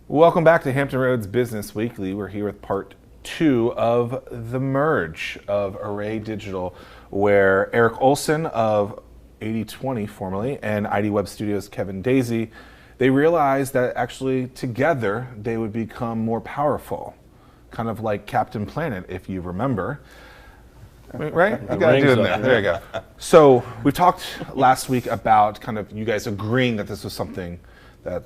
Welcome back to Hampton Roads Business Weekly. We're here with part 2 of the merge of Array Digital, where Erik Olson of 80/20 formerly and ID Web Studios' Kevin Daisey, they realized that actually together they would become more powerful, kind of like Captain Planet, if you remember. Right? You got to do it in there. There you go. So we talked last week about kind of you guys agreeing that this was something that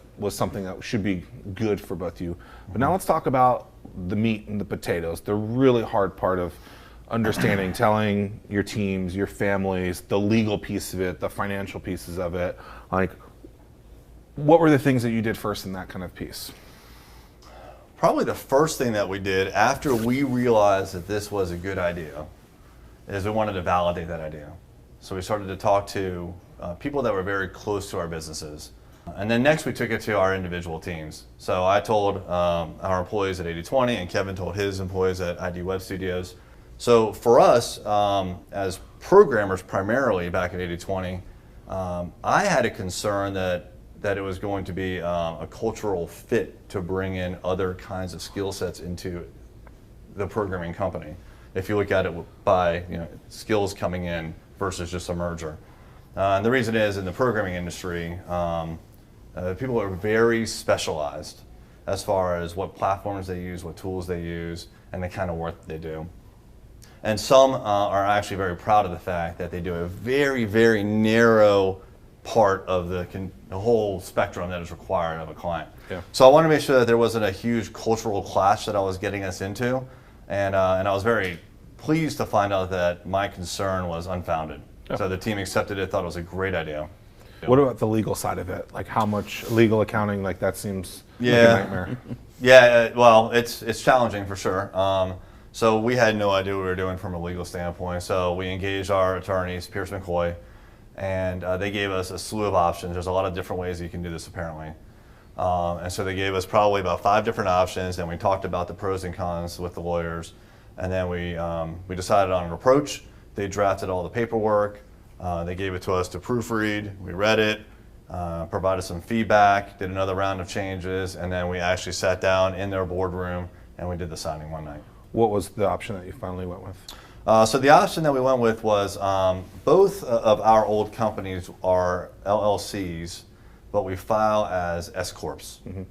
should be good for both of you. But now let's talk about the meat and the potatoes, the really hard part of understanding, telling your teams, your families, the legal piece of it, the financial pieces of it. Like, what were the things that you did first in that kind of piece? Probably the first thing that we did after we realized that this was a good idea is we wanted to validate that idea. So we started to talk to people that were very close to our businesses. And then next we took it to our individual teams. So I told our employees at 80/20 and Kevin told his employees at ID Web Studios. So for us, as programmers primarily back at 80/20, I had a concern that it was going to be a cultural fit to bring in other kinds of skill sets into the programming company. If you look at it by skills coming in versus just a merger. And the reason is in the programming industry, people are very specialized as far as what platforms they use, what tools they use, and the kind of work that they do. And some are actually very proud of the fact that they do a very, very narrow part of the whole spectrum that is required of a client. Yeah. So I wanted to make sure that there wasn't a huge cultural clash that I was getting us into, and I was very pleased to find out that my concern was unfounded. Oh. So the team accepted it, thought it was a great idea. What about the legal side of it? Like how much legal accounting, like that seems like a nightmare. Yeah, well, it's challenging for sure. So we had no idea what we were doing from a legal standpoint. So we engaged our attorneys, Pierce McCoy, and they gave us a slew of options. There's a lot of different ways you can do this apparently. And so they gave us probably about 5 different options, and we talked about the pros and cons with the lawyers. And then we decided on an approach. They drafted all the paperwork. They gave it to us to proofread. We read it, provided some feedback, did another round of changes, and then we actually sat down in their boardroom and we did the signing one night. What was the option that you finally went with? So the option that we went with was both of our old companies are LLCs, but we file as S-Corps. Mm-hmm.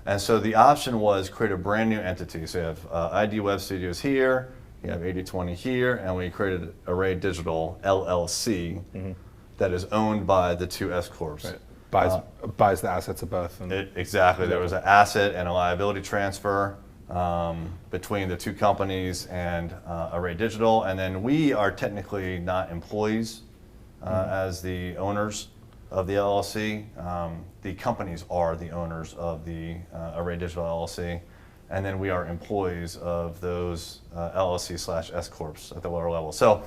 And so the option was create a brand new entity. So you have ID Web Studios here, you have 80/20 here, and we created Array Digital LLC that is owned by the 2 S-Corps. Right. Buys the assets of both. And exactly. There was an asset and a liability transfer between the 2 companies and Array Digital. And then we are technically not employees as the owners of the LLC. The companies are the owners of the Array Digital LLC. And then we are employees of those LLC/S-Corps at the lower level. So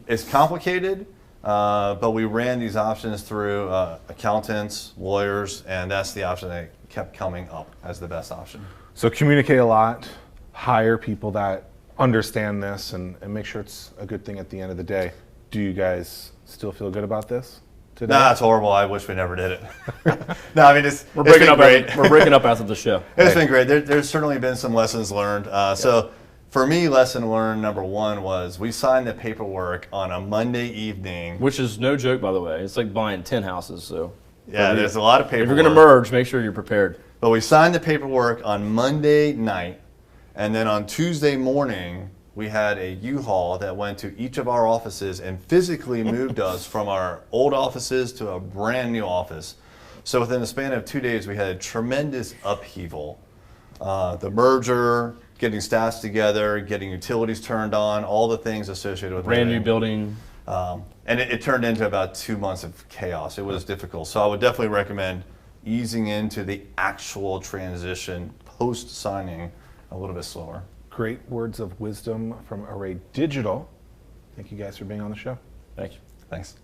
it's complicated, but we ran these options through accountants, lawyers, and that's the option that kept coming up as the best option. So communicate a lot, hire people that understand this, and make sure it's a good thing at the end of the day. Do you guys still feel good about this today? Nah, it's horrible. I wish we never did it. No, I mean, we're breaking up after the show. It's been great. There's certainly been some lessons learned. So for me, lesson learned number 1 was we signed the paperwork on a Monday evening. Which is no joke, by the way. It's like buying 10 houses. So yeah, there's a lot of paperwork. If you're going to merge, make sure you're prepared. But we signed the paperwork on Monday night, and then on Tuesday morning, we had a U-Haul that went to each of our offices and physically moved us from our old offices to a brand new office. So within the span of 2 days, we had a tremendous upheaval. The merger, getting staffs together, getting utilities turned on, all the things associated with brand new building. And it turned into about 2 months of chaos. It was difficult. So I would definitely recommend easing into the actual transition post-signing a little bit slower. Great words of wisdom from Array Digital. Thank you guys for being on the show. Thank you. Thanks.